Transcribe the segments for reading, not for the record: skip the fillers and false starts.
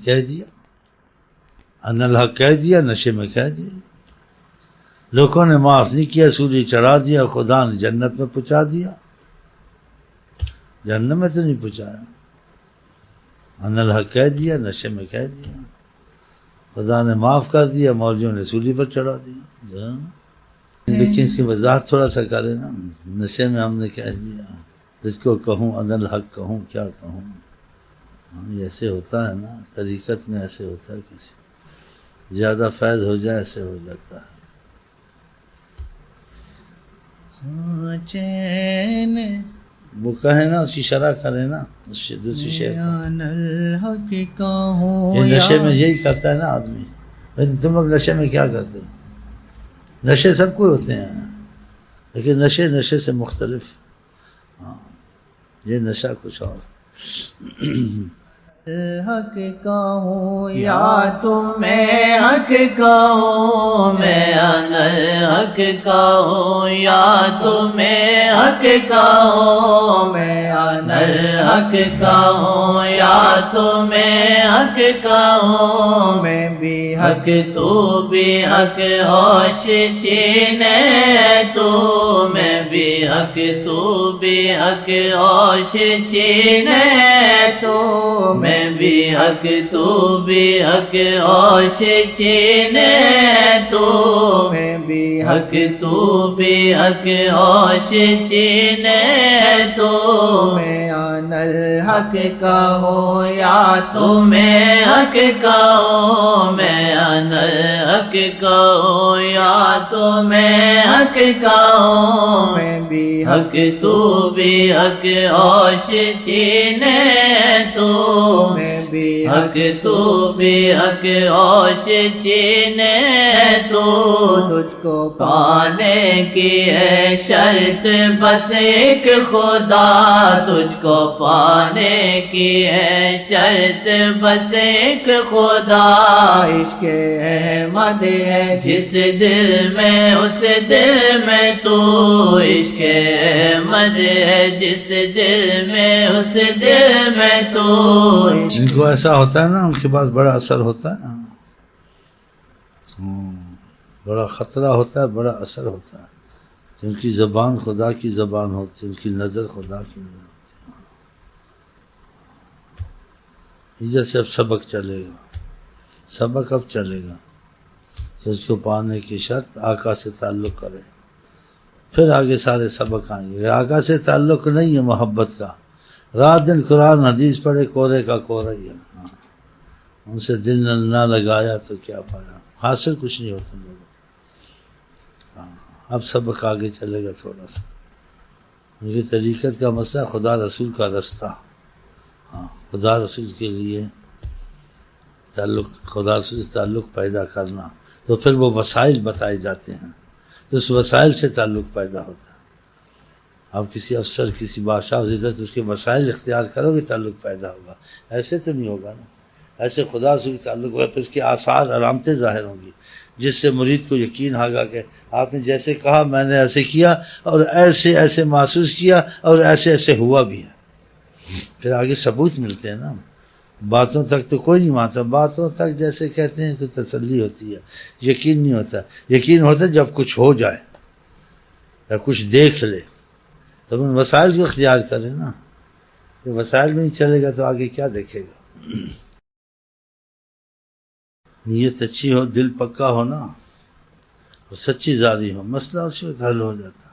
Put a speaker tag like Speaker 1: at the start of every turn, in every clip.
Speaker 1: کہہ دیا، ان الحق کہہ دیا، نشے میں کہہ دیا، لوگوں نے معاف نہیں کیا، سولی چڑھا دیا، خدا نے جنت میں پہنچا دیا، جہنم میں تو نہیں پہنچایا، ان الحق کہہ دیا، نشے میں کہہ دیا، خدا نے معاف کر دیا، مولویوں نے سولی پر چڑھا دیا۔ لیکن اس کی وضاحت تھوڑا سا کرے نا، نشے میں ہم نے کہہ دیا، جس کو کہوں ان الحق کہوں کیا کہوں، یہ ایسے ہوتا ہے نا، طریقت میں ایسے ہوتا ہے، کسی زیادہ فیض ہو جائے ایسے ہو جاتا ہے۔
Speaker 2: چین
Speaker 1: وہ کہے نا، اس کی شرح کرے نا، دوسری شعر
Speaker 2: الحق کہوں،
Speaker 1: یہ نشے میں یہی کرتا ہے نا آدمی۔ تم لوگ نشے میں کیا کرتے ہو؟ نشے سب کو ہوتے ہیں، لیکن نشے سے مختلف، ہاں یہ نشہ کچھ اور۔
Speaker 2: الحق کہوں یا تمہیں حق کہوں، میں الحق کہوں یا تمہیں حق کہوں، میں الحق کہوں یا تمہیں حق کہوں، میں بھی حق تو بھی حق، ہوش چینے تو، میں بھی حق تو بھی حق، ہوش چینے تو، میں بھی حق تو بھی حق، ہوش چینے تو، میں بھی حق تو بھی حق، ہوش چینے تو، میں ان الحق کہوں یا تمہیں حق کہوں، میں ان الحق کہوں یا تمہیں حق کہوں، میں بھی حق تو بھی حق، ہوش چینے تو، میں بھی حق تو بھی حق، ہوش چینے تو، تجھ کو پانے کی ہے شرط بس ایک خدا، تجھ کو پانے کی ہے شرط بس ایک خدا، عشق احمد ہے جس دل میں اس دل میں تو، عشق احمد ہے جس دل میں اس دل میں تو،
Speaker 1: ان کو ایسا ہوتا ہے نا، ان کے پاس بڑا اثر ہوتا ہے، بڑا خطرہ ہوتا ہے، بڑا اثر ہوتا ہے، کہ ان کی زبان خدا کی زبان ہوتی ہے، ان کی نظر خدا کی نظر ہوتی ہے۔ ادھر سے اب سبق چلے گا، سبق اب چلے گا، تو اس کو پانے کی شرط آقا سے تعلق کرے، پھر آگے سارے سبق آئیں گے۔ آقا سے تعلق نہیں ہے محبت کا، رات دن قرآن حدیث پڑھے، کورے کا کورا ہی ہے، ان سے دل نہ لگایا تو کیا پایا، حاصل کچھ نہیں ہوتا لوگوں۔ اب سبق آگے چلے گا تھوڑا سا، کیونکہ طریقت کا مسئلہ خدا رسول کا رستہ، ہاں خدا رسول کے لیے تعلق، خدا رسول سے تعلق پیدا کرنا، تو پھر وہ وسائل بتائے جاتے ہیں، تو اس وسائل سے تعلق پیدا ہوتا ہے۔ آپ کسی افسر، کسی بادشاہ سے تو اس کے وسائل اختیار کرو گے تعلق پیدا ہوگا، ایسے تو نہیں ہوگا نا، ایسے خدا سے تعلق ہوگا، پھر اس کے آثار علامتیں ظاہر ہوں گی، جس سے مرید کو یقین ہوگا کہ آپ نے جیسے کہا میں نے ایسے کیا، اور ایسے ایسے محسوس کیا، اور ایسے ایسے ہوا بھی ہے۔ پھر آگے ثبوت ملتے ہیں نا، باتوں تک تو کوئی نہیں مانتا، باتوں تک جیسے کہتے ہیں کہ تسلی ہوتی ہے، یقین نہیں ہوتا، یقین ہوتا ہے جب کچھ ہو جائے یا کچھ دیکھ لے، تب ان وسائل کو اختیار کرے نا، یہ وسائل میں نہیں چلے گا تو آگے کیا دیکھے گا۔ نیت اچھی ہو، دل پکا ہو نا، اور سچی زاری ہو، مسئلہ اسی وقت حل ہو جاتا۔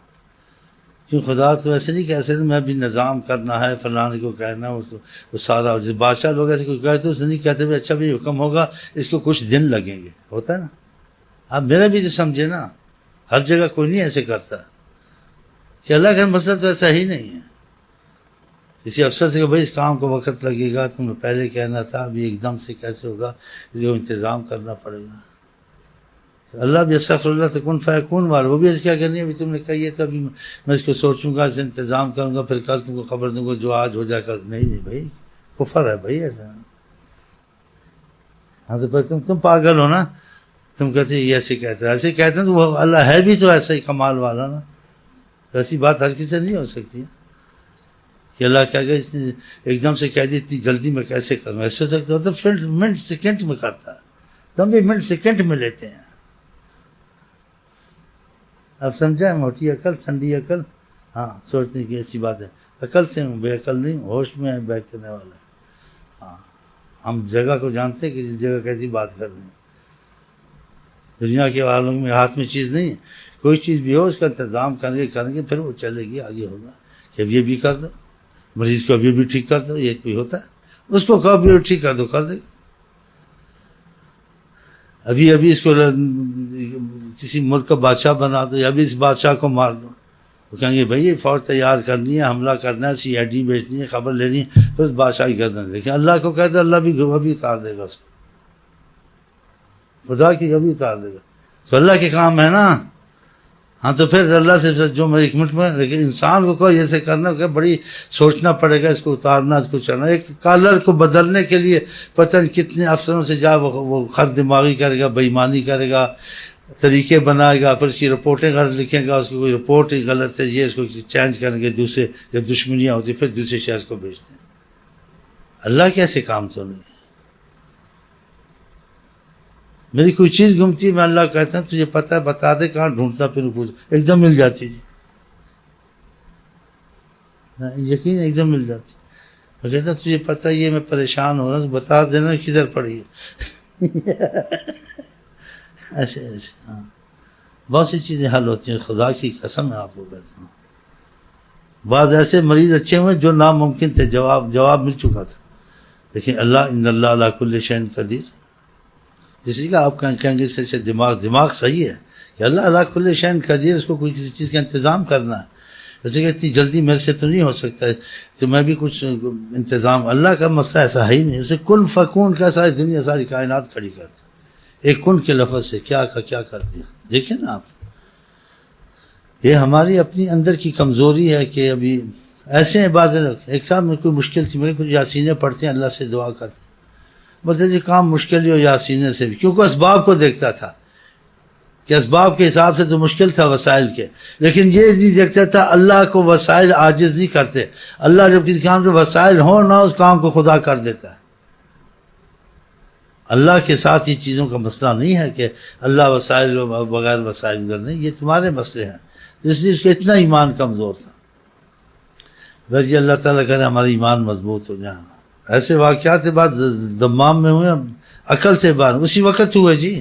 Speaker 1: کیوں خدا تو ایسے نہیں کہہ سکتے میں بھی نظام کرنا ہے، فلانے کو کہنا، وہ سارا بادشاہ لوگ ایسے کوئی کہتے اسے نہیں کہتے اچھا بھی حکم ہوگا، اس کو کچھ دن لگیں گے، ہوتا ہے نا۔ آپ میرا بھی تو سمجھے نا، ہر جگہ کوئی نہیں ایسے کرتا، کہ اللہ کا مسئلہ تو ایسا ہی نہیں ہے۔ کسی افسر سے کہ بھائی اس کام کو وقت لگے گا، تم نے پہلے کہنا تھا، ابھی ایک دم سے کیسے ہوگا، اس کو انتظام کرنا پڑے گا۔ اللہ بھی استغفر اللہ تکن فیکون والا، وہ بھی ایسے کیا کرنی ہے، ابھی تم نے کہی ہے تو ابھی میں اس کو سوچوں گا، اسے انتظام کروں گا، پھر کل تم کو خبر دوں گا، جو آج ہو جائے کل نہیں بھائی، کفر ہے بھائی ایسا۔ ہاں تو پھر تم پاگل ہو نا، تم کہتے یہ ایسے کہتے ہیں، ایسے کہتے ہیں تو وہ اللہ ہے بھی تو ایسا ہی کمال والا نا، ایسی بات ہر کسی سے نہیں ہو سکتی کہ اللہ کیا کہ اس نے ایک دم سے کہہ دی اتنی جلدی میں کیسے کروں، ایسے ہو سکتا ہوتا منٹ سیکنڈ میں کرتا ہے، تو ہم بھی منٹ سیکنڈ میں لیتے ہیں. اب سمجھا موٹی عقل سنڈی عقل، ہاں سوچنے کی اچھی بات ہے. عقل سے ہوں، بے عقل نہیں، ہوش میں ہے بیٹھ کرنے والا ہے. ہاں ہم جگہ کو جانتے ہیں کہ جس جگہ کیسی بات کرنی ہے. دنیا کے والوں میں ہاتھ میں چیز نہیں ہے، کوئی چیز بھی ہو اس کا انتظام کریں گے پھر وہ چلے گی، آگے ہوگا کہ اب یہ بھی کر دو، مریض کو ابھی بھی ٹھیک کر دو، یہ کوئی ہوتا ہے اس کو کبھی ٹھیک کر دو، کر دے گا. ابھی اس کو کسی ملک کا بادشاہ بنا دو، یا ابھی اس بادشاہ کو مار دو، وہ کہیں گے بھائی یہ فوج تیار کرنی ہے، حملہ کرنا ہے، CID بیچنی ہے، خبر لینی ہے، پھر اس بادشاہی کر دیں. لیکن اللہ کو کہہ دو، اللہ بھی اتار دے گا اس کو، خدا کی کبھی اتار دے گا. تو اللہ کے کام ہے نا. ہاں تو پھر اللہ سے جو میں 1 منٹ میں، لیکن انسان کو کوئی ایسے کرنا کہ بڑی سوچنا پڑے گا، اس کو اتارنا، اس کو چڑھنا. ایک کالر کو بدلنے کے لیے پتہ نہیں کتنے افسروں سے جا وہ خر دماغی کرے گا، بےایمانی کرے گا، طریقے بنائے گا، پھر اس کی رپورٹیں غلط لکھیں گا، اس کی کوئی رپورٹ ہی غلط ہے، یہ اس کو چینج کریں گے دوسرے، جب دشمنیاں ہوتی پھر دوسرے شہر کو بھیجتے ہیں. اللہ کیسے کام تو نہیں. میری کوئی چیز گمتی ہے، میں اللہ کہتا ہوں تجھے پتہ ہے، بتا دے کہاں ڈھونڈتا، پھر پوچھ، ایک دم مل جاتی جی، یقین ایک دم مل جاتی. میں کہتا ہوں تجھے پتہ ہے یہ میں پریشان ہو رہا ہوں، بتا دینا کدھر پڑی ہے. ایسے ہاں بہت سی چیزیں حل ہوتی ہیں، خدا کی قسم ہے آپ کو کہتا ہوں. بعض ایسے مریض اچھے ہوئے جو ناممکن تھے، جواب مل چکا تھا، لیکن اللہ ان اللہ علی کل شیء قدیر. اس لیے کہ آپ کہیں گے اس سے دماغ صحیح ہے کہ اللہ علی کل شیء قدیر، اس کو کوئی کسی چیز کا انتظام کرنا ہے. جیسے کہ اتنی جلدی میرے سے تو نہیں ہو سکتا ہے، تو میں بھی کچھ انتظام. اللہ کا مسئلہ ایسا ہے ہی نہیں. جیسے کن فکون کا ساری دنیا ساری کائنات کھڑی کر دی ایک کن کے لفظ سے، کیا کر دیا. دیکھیں نا آپ، یہ ہماری اپنی اندر کی کمزوری ہے کہ ابھی ایسے عبادت. ایک صاحب میں کوئی مشکل تھی، میرے کچھ یاسینیں پڑھتے ہیں، اللہ سے دعا کرتے ہیں، بس یہ کام مشکل ہی ہو یاسینے سے بھی، کیونکہ اسباب کو دیکھتا تھا کہ اسباب کے حساب سے تو مشکل تھا وسائل کے، لیکن یہ نہیں دیکھتا تھا اللہ کو وسائل عاجز نہیں کرتے. اللہ جب کسی کام سے وسائل ہوں نہ، اس کام کو خدا کر دیتا ہے. اللہ کے ساتھ یہ چیزوں کا مسئلہ نہیں ہے کہ اللہ وسائل بغیر وسائل ادھر نہیں، یہ تمہارے مسئلے ہیں. اس لیے اس کا اتنا ایمان کمزور تھا. بس یہ اللہ تعالیٰ کرے ہمارا ایمان مضبوط ہو جائے. ایسے واقعات سے بعد دمام میں ہوئے، عقل سے باہر اسی وقت ہوئے جی.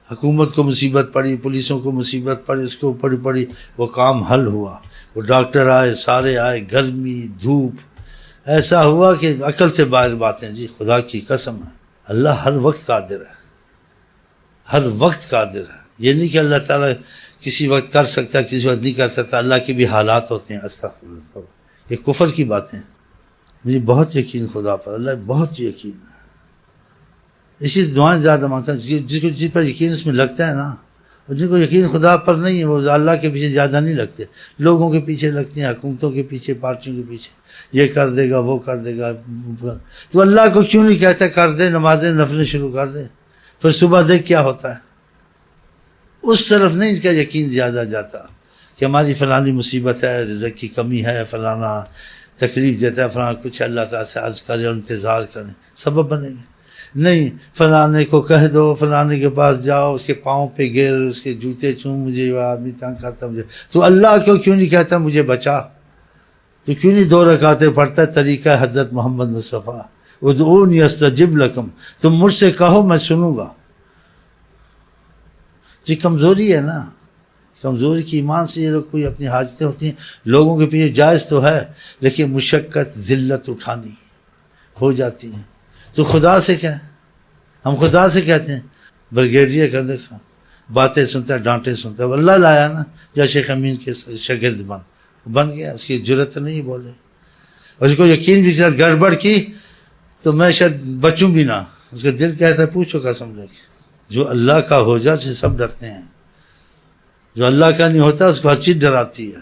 Speaker 1: حکومت کو مصیبت پڑی، پولیسوں کو مصیبت پڑی، اس کو پڑی، وہ کام حل ہوا. وہ ڈاکٹر آئے، سارے آئے، گرمی دھوپ، ایسا ہوا کہ عقل سے باہر باتیں جی. خدا کی قسم ہے اللہ ہر وقت قادر ہے، ہر وقت قادر ہے. یہ نہیں کہ اللہ تعالیٰ کسی وقت کر سکتا، کسی وقت نہیں کر سکتا. اللہ کے بھی حالات ہوتے ہیں. استغفر اللہ، یہ کفر کی باتیں. مجھے بہت یقین خدا پر، اللہ بہت یقین ہے. اسی دعائیں زیادہ مانگتا ہے جس پر یقین اس میں لگتا ہے نا. اور جن کو یقین خدا پر نہیں ہے وہ اللہ کے پیچھے زیادہ نہیں لگتے، لوگوں کے پیچھے لگتے ہیں، حکومتوں کے پیچھے، پارٹیوں کے پیچھے. یہ کر دے گا، وہ کر دے گا. تو اللہ کو کیوں نہیں کہتا کر دے، نمازیں نفلیں شروع کر دے، پھر صبح دیکھ کیا ہوتا ہے. اس طرف نہیں اس کا یقین زیادہ جاتا کہ ہماری فلانی مصیبت ہے، رزق کی کمی ہے، فلانا تکلیف دیتا ہے، فلانا کچھ. اللہ تعالیٰ سے عرض کریں اور انتظار کریں، سبب بنے گے. نہیں فلانے کو کہہ دو، فلانے کے پاس جاؤ، اس کے پاؤں پہ گر، اس کے جوتے چوم، مجھے یہ آدمی تنگ کرتا مجھے. تو اللہ کو کیوں نہیں کہتا مجھے بچا؟ تو کیوں نہیں 2 رکعتیں پڑھتا؟ طریقہ حضرت محمد مصطفیٰ، ادعونی استجب لکم، تم مجھ سے کہو میں سنوں گا. یہ کمزوری ہے نا، کمزوری کی ایمان سے یہ لوگ کوئی اپنی حاجتیں ہوتی ہیں لوگوں کے پیچھے. جائز تو ہے لیکن مشقت ذلت اٹھانی ہو جاتی ہیں. تو خدا سے کیا، ہم خدا سے کہتے ہیں بریگیڈیئر کا دیکھا باتیں سنتا ہے، ڈانٹے سنتا ہے. اللہ لایا نا، یا شیخ امین کے شاگرد بن گیا، اس کی جرت نہیں بولے. اور اس کو یقین بھی ساتھ گڑبڑ کی تو میں شاید بچوں بھی نہ. اس کا دل کہتا ہے پوچھو قسم لے کے. جو اللہ کا ہو جائے سے سب ڈرتے ہیں، جو اللہ کا نہیں ہوتا اس کو ہر چیز ڈراتی ہے.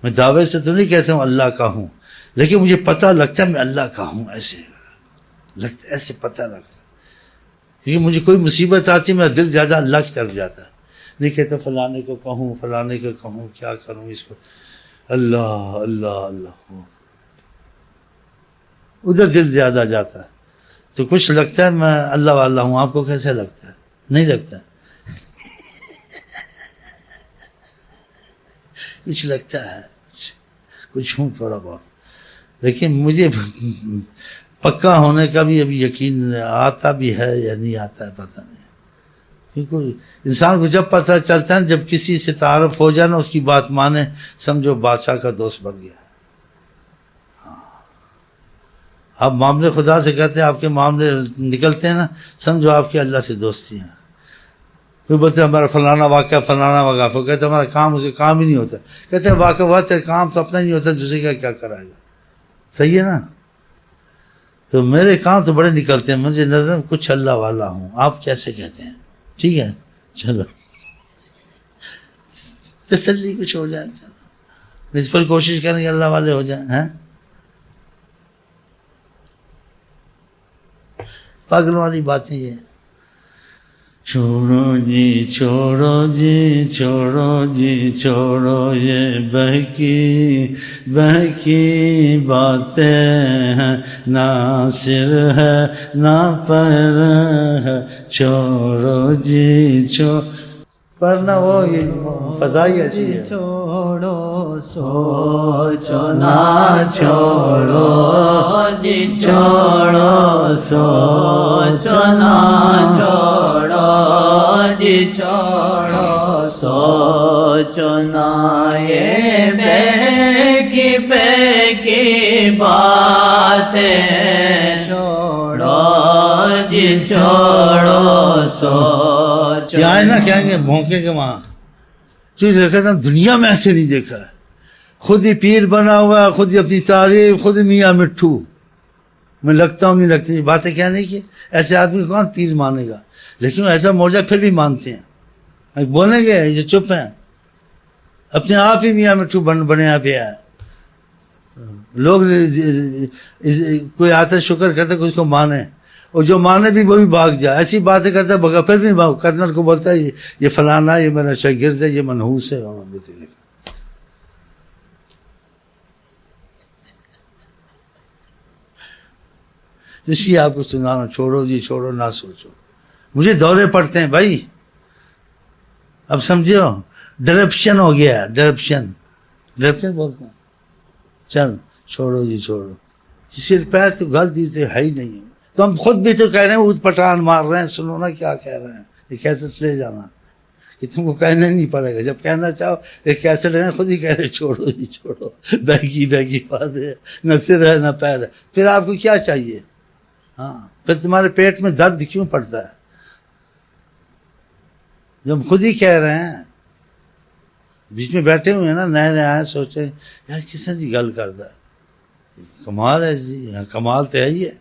Speaker 1: میں دعوے سے تو نہیں کہتا ہوں اللہ کا ہوں، لیکن مجھے پتہ لگتا ہے میں اللہ کا ہوں. ایسے پتہ لگتا ہے کیونکہ مجھے کوئی مصیبت آتی ہے میرا دل زیادہ اللہ کی طرف جاتا ہے. نہیں کہتا فلانے کو کہوں، فلانے کو کہوں، کیا کروں اس کو. اللہ اللہ اللہ ادھر دل زیادہ جاتا ہے. تو کچھ لگتا ہے میں اللہ والا ہوں. آپ کو کیسے لگتا ہے؟ نہیں لگتا. کچھ لگتا ہے، کچھ ہوں تھوڑا بہت، لیکن مجھے پکا ہونے کا بھی ابھی یقین آتا بھی ہے یا نہیں آتا ہے پتہ نہیں. کیونکہ انسان کو جب پتہ چلتا ہے، جب کسی سے تعارف ہو جائے نا، اس کی بات مانے، سمجھو بادشاہ کا دوست بن گیا. آپ معاملے خدا سے کرتے ہیں، آپ کے معاملے نکلتے ہیں نا، سمجھو آپ کی اللہ سے دوستی ہیں. کوئی بولتے ہیں ہمارا فلانا واقعہ وہ کہتے ہیں ہمارا کام اسے کام ہی نہیں ہوتا. کہتے ہیں واقعہ ہوا تیرا کام تو اپنا نہیں ہوتا، دوسرے کا کیا کرائے گا. صحیح ہے نا. تو میرے کام تو بڑے نکلتے ہیں، مجھے نظر کچھ اللہ والا ہوں. آپ کیسے کہتے ہیں؟ ٹھیک ہے، چلو تسلی کچھ ہو جائے. چلو اس پر کوشش کریں کہ اللہ والے ہو جائیں. ہیں پاگلوں والی باتیں یہ. چھوڑو جی چھوڑو جی چھوڑو جی چھوڑو یہ بہکی باتیں ہیں، نہ سر ہے نہ پیر ہے. چھوڑو جی پڑھنا وہ فضائی ایسی ہے.
Speaker 2: چھوڑو سوچو نہ چھوڑو جی چھوڑو سوچو نہ چھوڑو جی چھوڑو سوچو نہ یہ بہکی باتیں. چھوڑو جی چھوڑو سوچو.
Speaker 1: کیا ہے نا کہیں گے بھونکے کے وہاں چیز دیکھا تھا دنیا میں ایسے نہیں دیکھا ہے. خود ہی پیر بنا ہوا ہے، خود ہی اپنی تعریف، خود ہی میاں مٹھو. میں لگتا ہوں نہیں لگتی باتیں کیا نہیں کی. ایسے آدمی کو کون پیر مانے گا؟ لیکن ایسا موجہ پھر بھی مانتے ہیں. بولیں گے یہ چپ ہیں، اپنے آپ ہی میاں مٹھو بنے آپ ہے. لوگ کوئی آتا شکر کرتا کہ اس کو مانے، اور جو مانے بھی وہی بھاگ جائے. ایسی باتیں کرتا ہے بغیر پھر بھی کرنل کو بولتا ہے یہ فلانا، یہ میرا شاگرد ہے، یہ منحوس ہے. اس لیے آپ کو سنانا چھوڑو جی چھوڑو نہ سوچو. مجھے دورے پڑتے ہیں بھائی، اب سمجھو ڈرپشن ہو گیا. ڈرپشن بولتے ہیں. چل چھوڑو جی چھوڑو. کسی پیر تو گل دی ہے ہی نہیں. تو ہم خود بھی تو کہہ رہے ہیں اود پٹان مار رہے ہیں. سنو نا کیا کہہ رہے ہیں. یہ کیسے لے جانا کہ تم کو کہنا نہیں پڑے گا. جب کہنا چاہو یہ کیسے لے خود ہی کہہ رہے چھوڑو جی چھوڑو. بہگی بات ہے، نہ سر ہے نہ پیر ہے. پھر آپ کو کیا چاہیے؟ ہاں پھر تمہارے پیٹ میں درد کیوں پڑتا ہے جب خود ہی کہہ رہے ہیں؟ بیچ میں بیٹھے ہوئے ہیں نا، نئے آئے سوچے یار کس نے جی گل کرتا ہے. کمال ہے جی، کمال تو ہے ہی ہے.